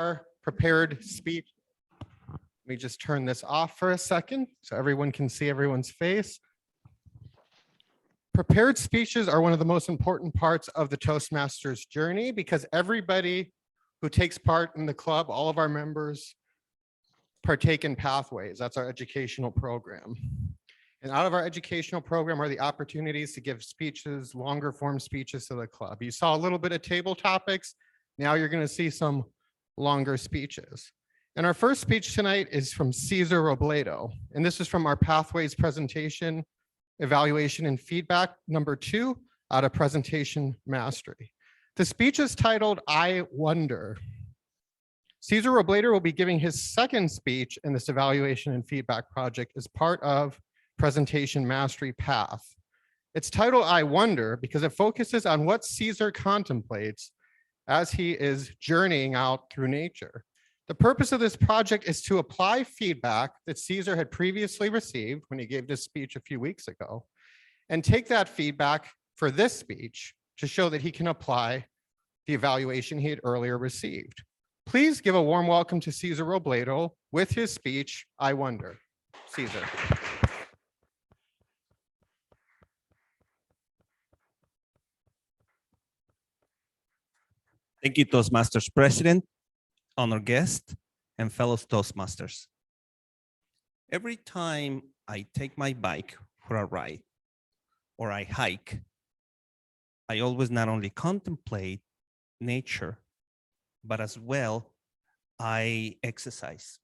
our prepared speech. Let me just turn this off for a second so everyone can see everyone's face. Prepared speeches are one of the most important parts of the Toastmasters journey because everybody who takes part in the club, all of our members, partake in Pathways. That's our educational program. And out of our educational program are the opportunities to give speeches, longer form speeches to the club. You saw a little bit of table topics. Now you're going to see some longer speeches. And our first speech tonight is from Cesar Robledo. And this is from our Pathways presentation, evaluation and feedback number 2 out of presentation mastery. The speech is titled, I Wonder. Cesar Robledo will be giving his second speech in this evaluation and feedback project as part of presentation mastery path. It's titled, I Wonder, because it focuses on what Cesar contemplates as he is journeying out through nature. The purpose of this project is to apply feedback that Cesar had previously received when he gave this speech a few weeks ago, and take that feedback for this speech to show that he can apply the evaluation he had earlier received. Please give a warm welcome to Cesar Robledo with his speech, I Wonder. Cesar. Thank you, Toastmasters President, honored guest, and fellow Toastmasters. Every time I take my bike for a ride or I hike, I always not only contemplate nature, but as well, I exercise.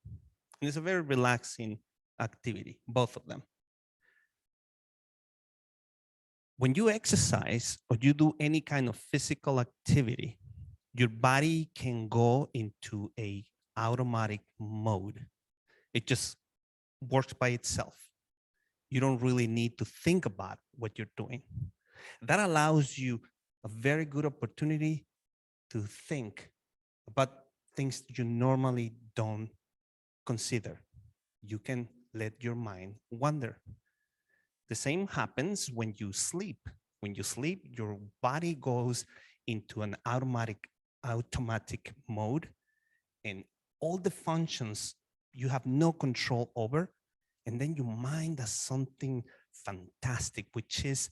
And it's a very relaxing activity, both of them. When you exercise or you do any kind of physical activity, your body can go into a automatic mode. It just works by itself. You don't really need to think about what you're doing. That allows you a very good opportunity to think about things you normally don't consider. You can let your mind wander. The same happens when you sleep. When you sleep, your body goes into an automatic mode, and all the functions you have no control over, and then your mind does something fantastic, which is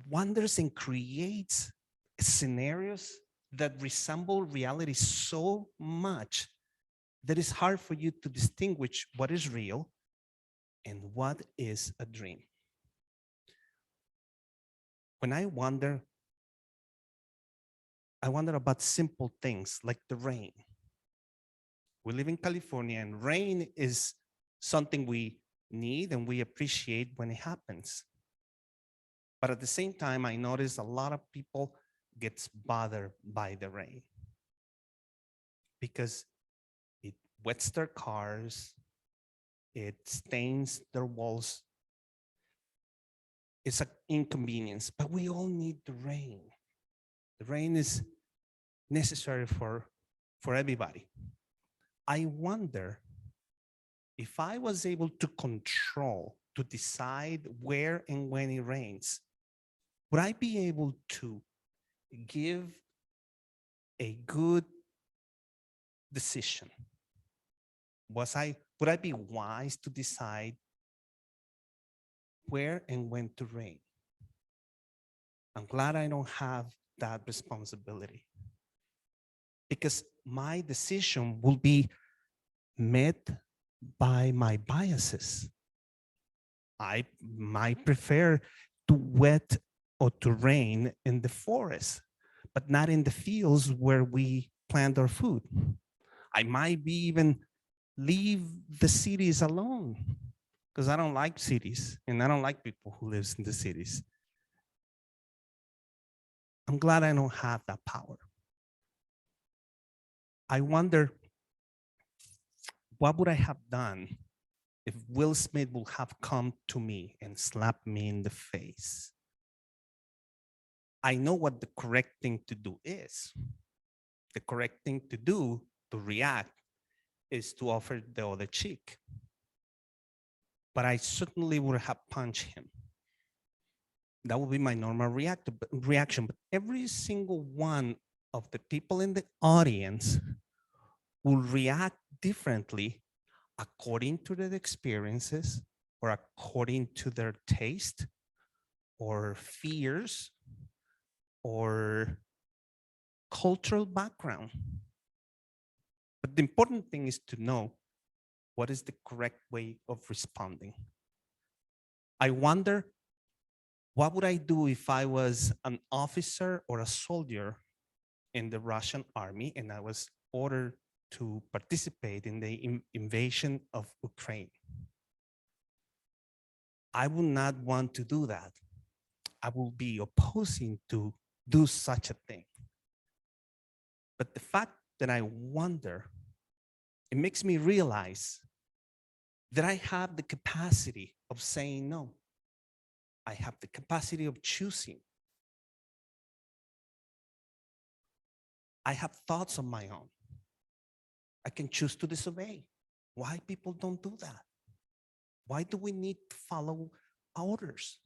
wonders and creates scenarios that resemble reality so much that it's hard for you to distinguish what is real and what is a dream. When I wonder about simple things like the rain. We live in California, and rain is something we need and we appreciate when it happens. But at the same time, I notice a lot of people gets bothered by the rain because it wets their cars, it stains their walls. It's an inconvenience, but we all need the rain. The rain is necessary for everybody. I wonder if I was able to control, to decide where and when it rains, would I be able to give a good decision? Would I be wise to decide where and when to rain? I'm glad I don't have that responsibility, because my decision will be met by my biases. I might prefer to wet or to rain in the forest, but not in the fields where we plant our food. I might be even leave the cities alone because I don't like cities and I don't like people who live in the cities. I'm glad I don't have that power. I wonder, what would I have done if Will Smith would have come to me and slapped me in the face? I know what the correct thing to do is. The correct thing to do, to react, is to offer the other cheek. But I certainly would have punched him. That would be my normal reaction. But every single one of the people in the audience will react differently according to their experiences or according to their taste or fears or cultural background. But the important thing is to know what is the correct way of responding. I wonder, what would I do if I was an officer or a soldier in the Russian army and I was ordered to participate in the invasion of Ukraine? I would not want to do that. I will be opposing to do such a thing. But the fact that I wonder, it makes me realize that I have the capacity of saying no. I have the capacity of choosing. I have thoughts of my own. I can choose to disobey. Why people don't do that? Why do we need to follow orders?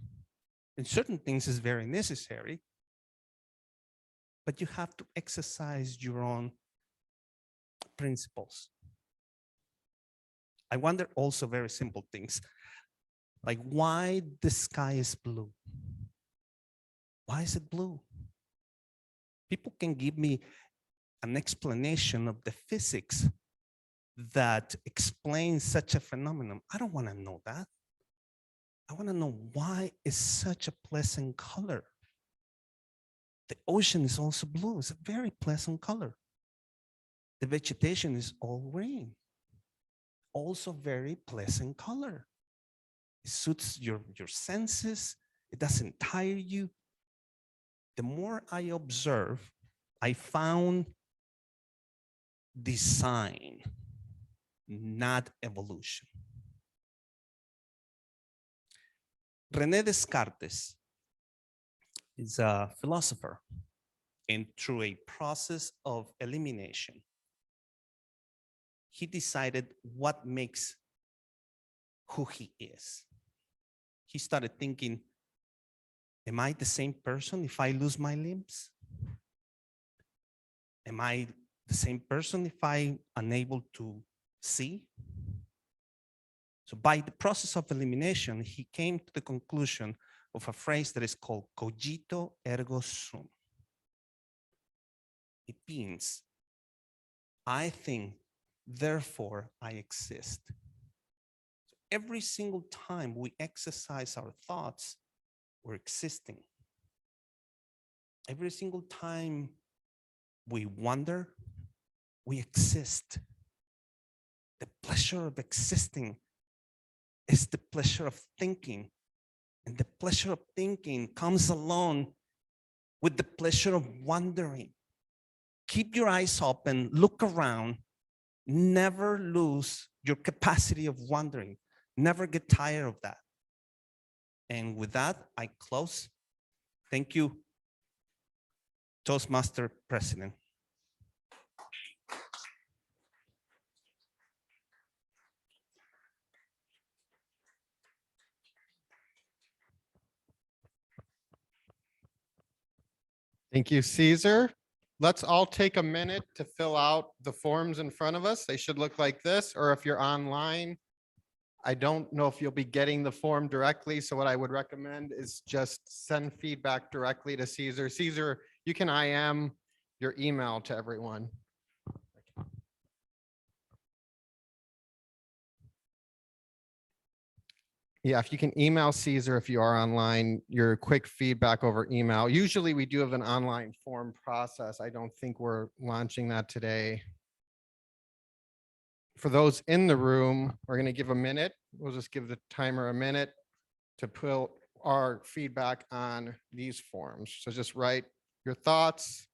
And certain things is very necessary, but you have to exercise your own principles. I wonder also very simple things, like why the sky is blue. Why is it blue? People can give me an explanation of the physics that explains such a phenomenon. I don't want to know that. I want to know why it's such a pleasant color. The ocean is also blue. It's a very pleasant color. The vegetation is all green. Also very pleasant color. It suits your senses. It doesn't tire you. The more I observe, I found design, not evolution. René Descartes is a philosopher, and through a process of elimination, he decided what makes who he is. He started thinking, am I the same person if I lose my limbs? Am I the same person if I'm unable to see? So by the process of elimination, he came to the conclusion of a phrase that is called cogito ergo sum. It means, I think, therefore I exist. So every single time we exercise our thoughts, we're existing. Every single time we wonder, we exist. The pleasure of existing is the pleasure of thinking. And the pleasure of thinking comes along with the pleasure of wondering. Keep your eyes open, look around, never lose your capacity of wondering. Never get tired of that. And with that, I close. Thank you, Toastmaster President. Thank you, Cesar. Let's all take a minute to fill out the forms in front of us. They should look like this, or if you're online, I don't know if you'll be getting the form directly. So what I would recommend is just send feedback directly to Cesar. Cesar, you can IM your email to everyone. Yeah, if you can email Cesar if you are online, your quick feedback over email. Usually we do have an online form process. I don't think we're launching that today. For those in the room, we're going to give a minute. We'll just give the timer a minute to put our feedback on these forms. So just write your thoughts.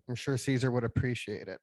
I'm sure Cesar would appreciate it.